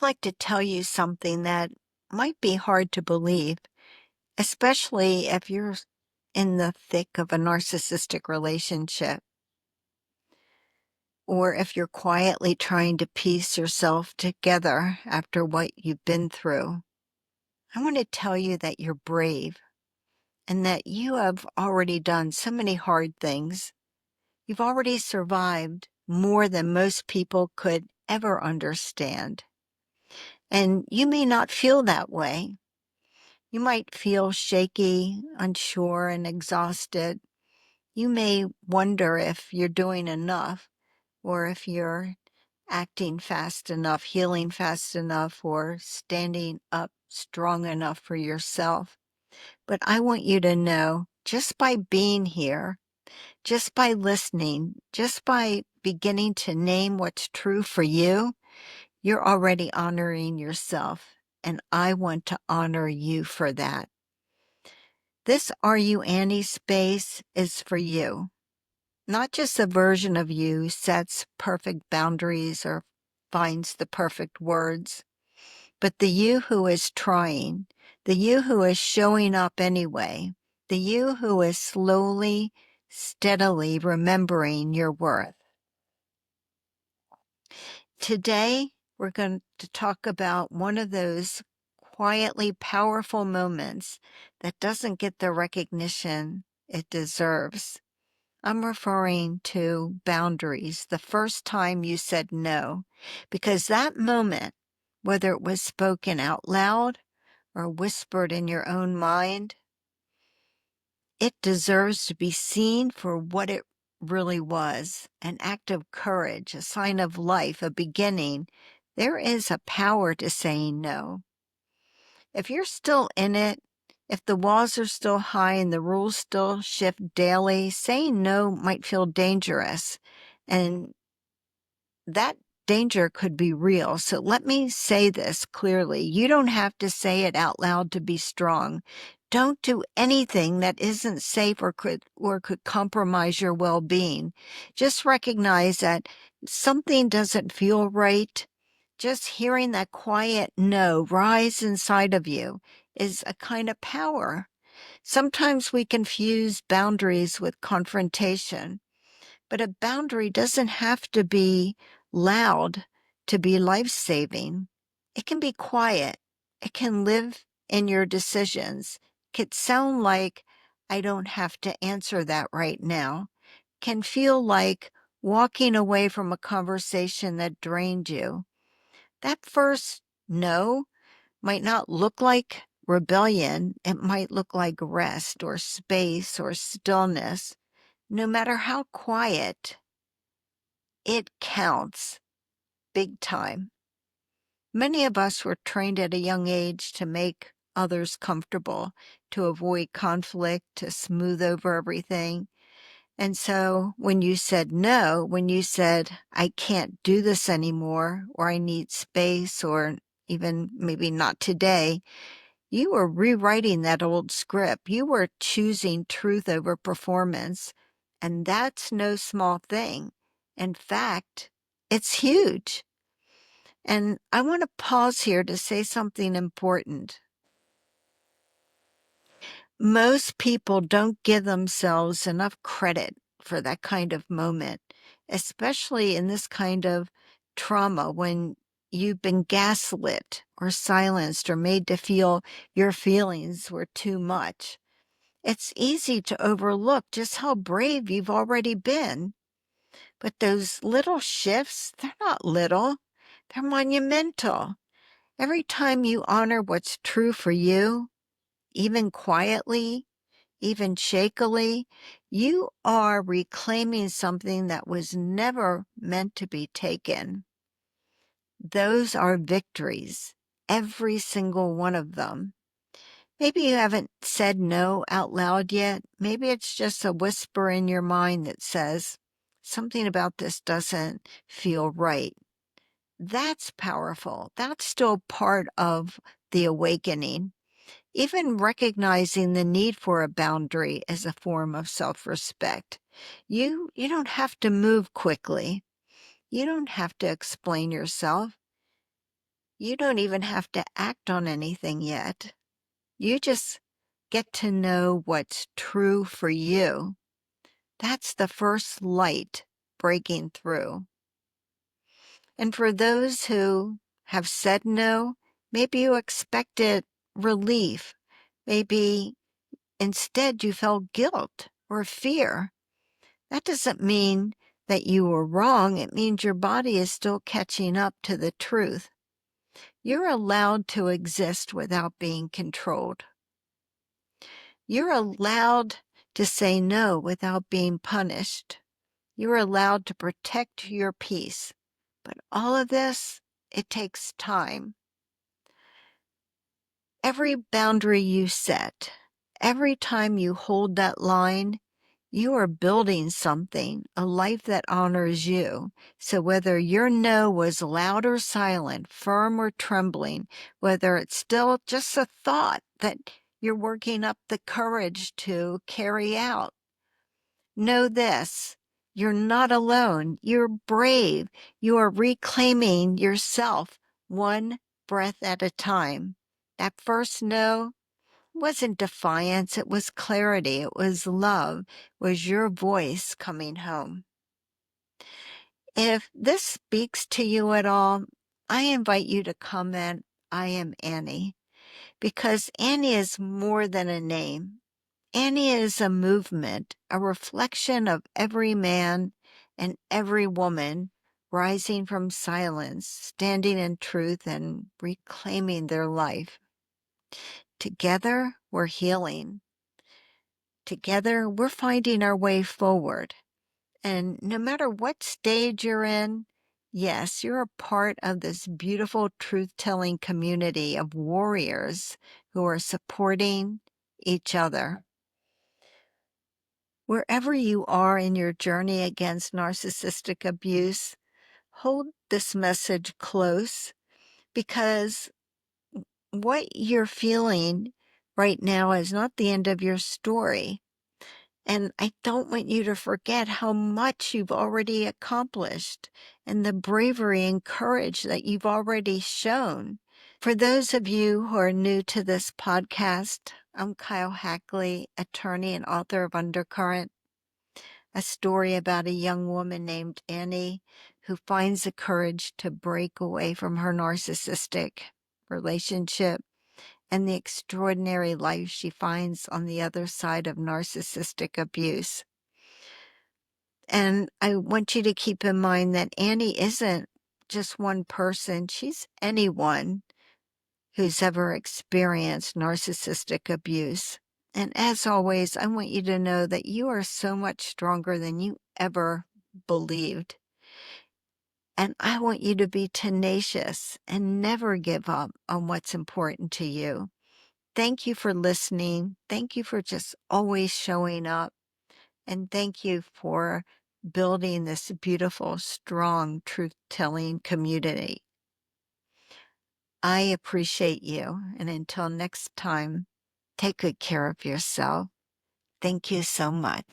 Like to tell you something that might be hard to believe, especially if you're in the thick of a narcissistic relationship, or if you're quietly trying to piece yourself together after what you've been through. I want to tell you that you're brave and that you have already done so many hard things. You've already survived more than most people could ever understand. And you may not feel that way. You might feel shaky, unsure, and exhausted. You may wonder if you're doing enough or if you're acting fast enough, healing fast enough, or standing up strong enough for yourself. But I want you to know, just by being here, just by listening, just by beginning to name what's true for you, you're already honoring yourself. And I want to honor you for that. This Are You Annie space is for you. Not just a version of you sets perfect boundaries or finds the perfect words, but the you who is trying, the you who is showing up anyway, the you who is slowly, steadily remembering your worth. Today, we're going to talk about one of those quietly powerful moments that doesn't get the recognition it deserves. I'm referring to boundaries, the first time you said no, because that moment, whether it was spoken out loud or whispered in your own mind, it deserves to be seen for what it really was, an act of courage, a sign of life, a beginning. There is a power to saying no. If you're still in it, if the walls are still high and the rules still shift daily, saying no might feel dangerous. And that danger could be real. So let me say this clearly. You don't have to say it out loud to be strong. Don't do anything that isn't safe or could compromise your well-being. Just recognize that something doesn't feel right. Just hearing that quiet no rise inside of you is a kind of power. Sometimes we confuse boundaries with confrontation, but a boundary doesn't have to be loud to be life-saving. It can be quiet. It can live in your decisions. It can sound like, I don't have to answer that right now. Can feel like walking away from a conversation that drained you. That first no might not look like rebellion. It might look like rest or space or stillness. No matter how quiet, it counts big time. Many of us were trained at a young age to make others comfortable, to avoid conflict, to smooth over everything. And so when you said no, when you said, I can't do this anymore, or I need space, or even maybe not today, you were rewriting that old script. You were choosing truth over performance. And that's no small thing. In fact, it's huge. And I want to pause here to say something important. Most people don't give themselves enough credit for that kind of moment, especially in this kind of trauma when you've been gaslit or silenced or made to feel your feelings were too much. It's easy to overlook just how brave you've already been. But those little shifts, they're not little, they're monumental. Every time you honor what's true for you, even quietly, even shakily, you are reclaiming something that was never meant to be taken. Those are victories, every single one of them. Maybe you haven't said no out loud yet. Maybe it's just a whisper in your mind that says, something about this doesn't feel right. That's powerful. That's still part of the awakening. Even recognizing the need for a boundary is a form of self-respect. You don't have to move quickly. You don't have to explain yourself. You don't even have to act on anything yet. You just get to know what's true for you. That's the first light breaking through. And for those who have said no, maybe you expected relief. Maybe instead you felt guilt or fear. That doesn't mean that you were wrong. It means your body is still catching up to the truth. You're allowed to exist without being controlled. You're allowed to say no without being punished. You're allowed to protect your peace. But all of this, it takes time. Every boundary you set, every time you hold that line, you are building something, a life that honors you. So whether your no was loud or silent, firm or trembling, whether it's still just a thought that you're working up the courage to carry out, know this: you're not alone. You're brave. You are reclaiming yourself one breath at a time. That first no wasn't defiance, it was clarity, it was love, it was your voice coming home. If this speaks to you at all, I invite you to comment, "I am Annie," because Annie is more than a name. Annie is a movement, a reflection of every man and every woman rising from silence, standing in truth, and reclaiming their life. Together, we're healing. Together, we're finding our way forward. And no matter what stage you're in, yes, you're a part of this beautiful truth-telling community of warriors who are supporting each other. Wherever you are in your journey against narcissistic abuse, hold this message close, because what you're feeling right now is not the end of your story. And I don't want you to forget how much you've already accomplished and the bravery and courage that you've already shown. For those of you who are new to this podcast, I'm Kyle Hackley, attorney and author of Undercurrent, a story about a young woman named Annie who finds the courage to break away from her narcissistic relationship and the extraordinary life she finds on the other side of narcissistic abuse. And I want you to keep in mind that Annie isn't just one person. She's anyone who's ever experienced narcissistic abuse. And as always, I want you to know that you are so much stronger than you ever believed. And I want you to be tenacious and never give up on what's important to you. Thank you for listening. Thank you for just always showing up. And thank you for building this beautiful, strong, truth-telling community. I appreciate you. And until next time, take good care of yourself. Thank you so much.